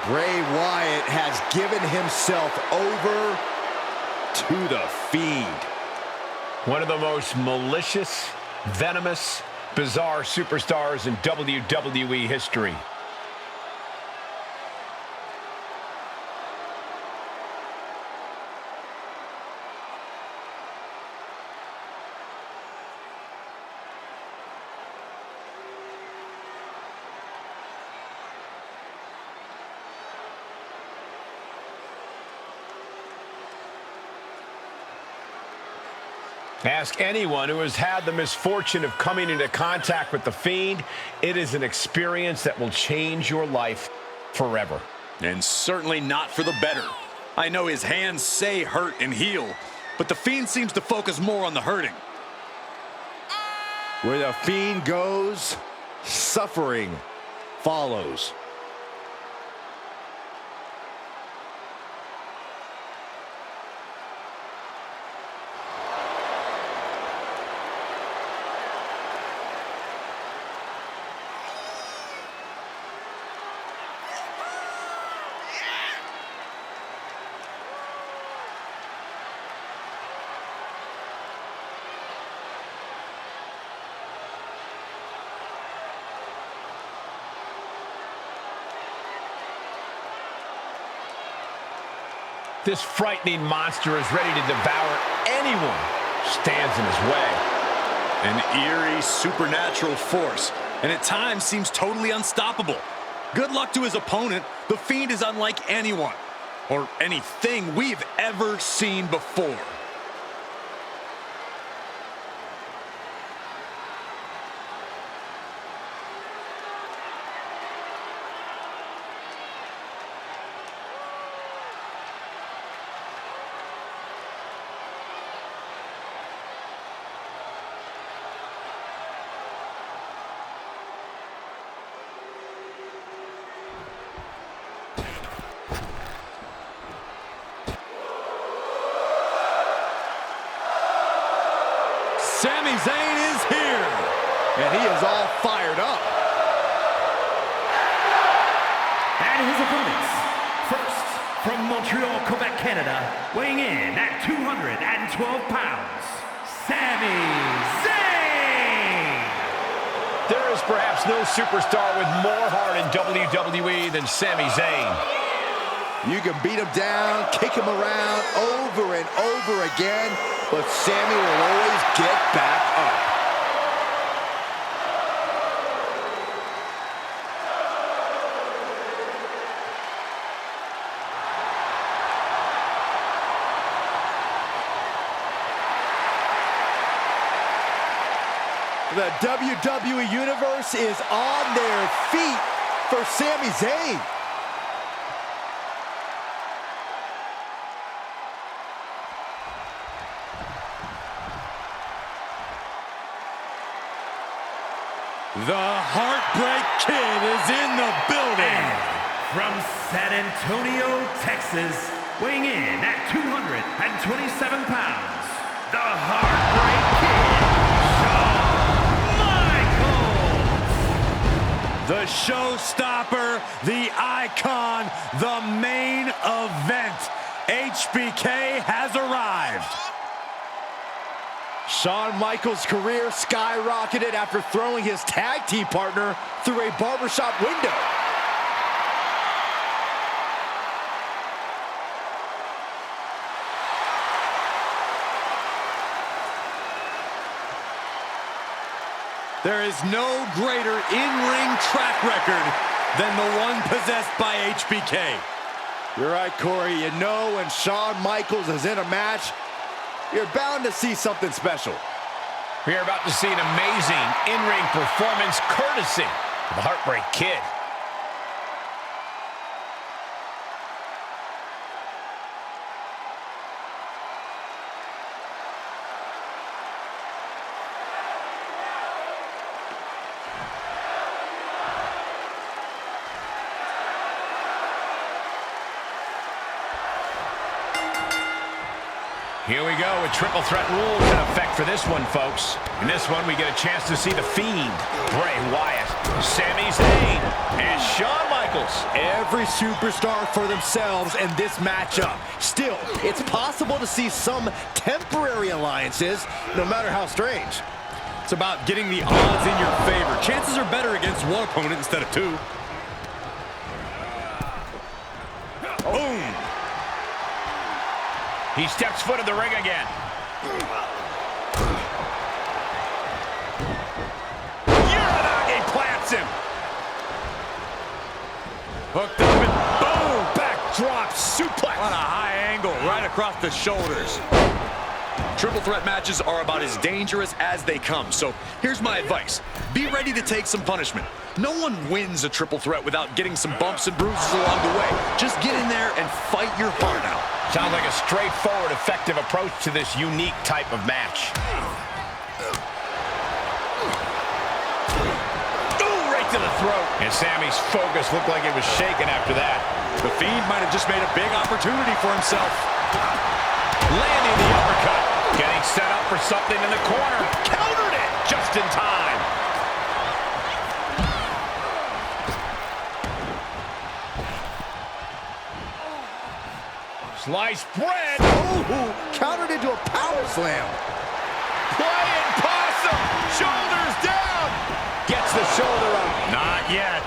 Bray Wyatt has given himself over to the Fiend. One of the most malicious, venomous, bizarre superstars in WWE history. Ask anyone who has had the misfortune of coming into contact with the Fiend. It is an experience that will change your life forever. And certainly not for the better. I know his hands say hurt and heal, but the Fiend seems to focus more on the hurting. Where the Fiend goes, suffering follows. This frightening monster is ready to devour anyone who stands in his way. An eerie, supernatural force, and at times seems totally unstoppable. Good luck to his opponent. The Fiend is unlike anyone or anything we've ever seen before. Sami Zayn is here, and he is all fired up. And his opponents, first from Montreal, Quebec, Canada, weighing in at 212 pounds, Sami Zayn! There is perhaps no superstar with more heart in WWE than Sami Zayn. You can beat him down, kick him around over and over again, but Sami will always get back up. The WWE Universe is on their feet for Sami Zayn. The Heartbreak Kid is in the building. And from San Antonio, Texas, weighing in at 227 pounds, the Heartbreak Kid, Shawn Michaels. The showstopper, the icon, the main event. HBK has arrived. Shawn Michaels' career skyrocketed after throwing his tag team partner through a barbershop window. There is no greater in-ring track record than the one possessed by HBK. You're right, Corey. You know when Shawn Michaels is in a match, you're bound to see something special. We are about to see an amazing in-ring performance courtesy of the Heartbreak Kid. Here we go with triple threat rules in effect for this one, folks. In this one, we get a chance to see the Fiend, Bray Wyatt, Sami Zayn, and Shawn Michaels Michaels. Every superstar for themselves in this matchup. Still, it's possible to see some temporary alliances, no matter how strange. It's about getting the odds in your favor. Chances are better against one opponent instead of two. Boom! He steps foot in the ring again. Uranage plants him. Hooked up and boom! Backdrop suplex. On a high angle right across the shoulders. Triple threat matches are about as dangerous as they come. So here's my advice. Be ready to take some punishment. No one wins a triple threat without getting some bumps and bruises along the way. Just get in there and fight your heart out. Sounds like a straightforward, effective approach to this unique type of match. Ooh, right to the throat. And Sami's focus looked like it was shaken after that. The Fiend might have just made a big opportunity for himself. Landing the uppercut. Getting set up for something in the corner. Countered it just in time. Sliced bread. Ooh, countered into a power slam. Flying possum. Shoulders down. Gets the shoulder up. Not yet.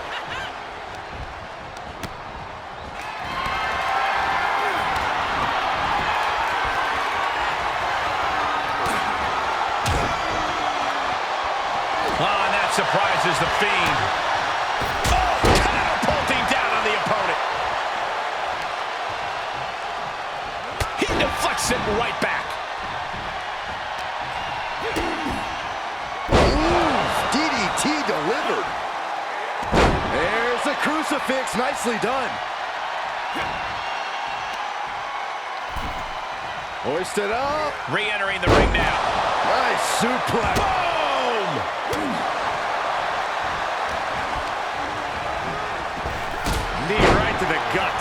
Oh, and that surprises the Fiend. Oh, catapulting down on the opponent. He deflects it right back. Ooh, DDT delivered. There's a crucifix, nicely done. Hoisted up. Re-entering the ring now. Nice suplex. Boom! Knee right to the gut.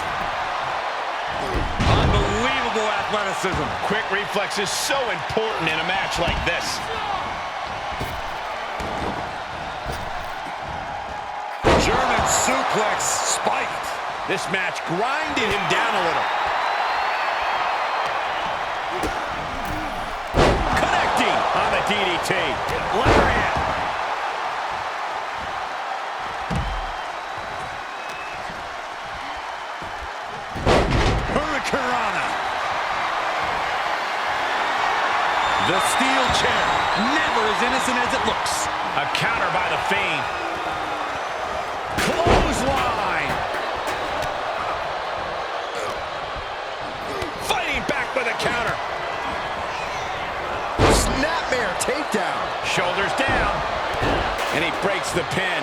Unbelievable athleticism. Quick reflex is so important in a match like this. German suplex spiked. This match grinded him down a little. Connecting on the DDT. Lariat. Hurricanrana. The steel chair, never as innocent as it looks. A counter by the Fiend. Clothesline. Fighting back with a counter. Snapmare takedown. Shoulders down. And he breaks the pin.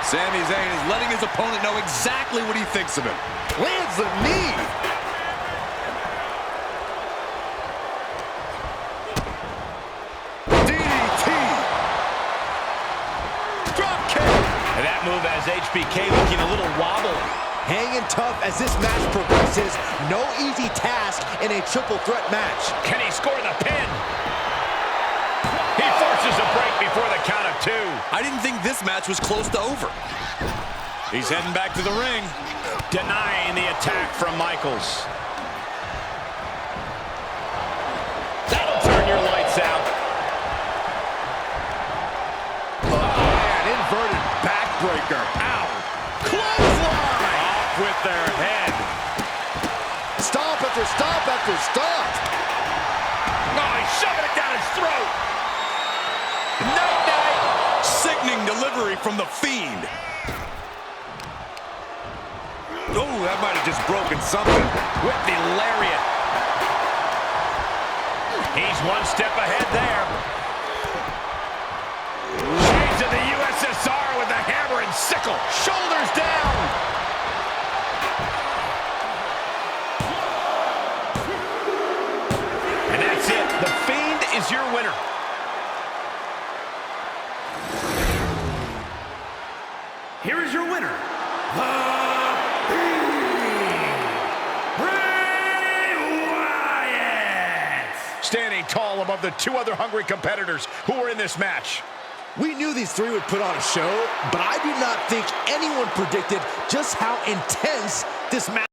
Sami Zayn is letting his opponent know exactly what he thinks of him. Lands the knee. DDT. Drop kick. And that move has HBK looking a little wobbly. Hanging tough as this match progresses. No easy task in a triple threat match. Can he score the pin? He forces a break before the count of two. I didn't think this match was close to over. He's heading back to the ring. Denying the attack from Michaels. That'll turn your lights out. Oh, man, inverted backbreaker. Ow. Clothesline. Off with their head. Stomp after stomp after stomp. Oh, he's shoving it down his throat. Night-night. Sickening delivery from the Fiend. Oh, that might have just broken something. With the lariat. He's one step ahead there. Shades of the USSR with the hammer and sickle. Shoulders down. And that's it. The Fiend is your winner. Here is your winner, Bray Wyatt! Standing tall above the two other hungry competitors who were in this match. We knew these three would put on a show, but I do not think anyone predicted just how intense this match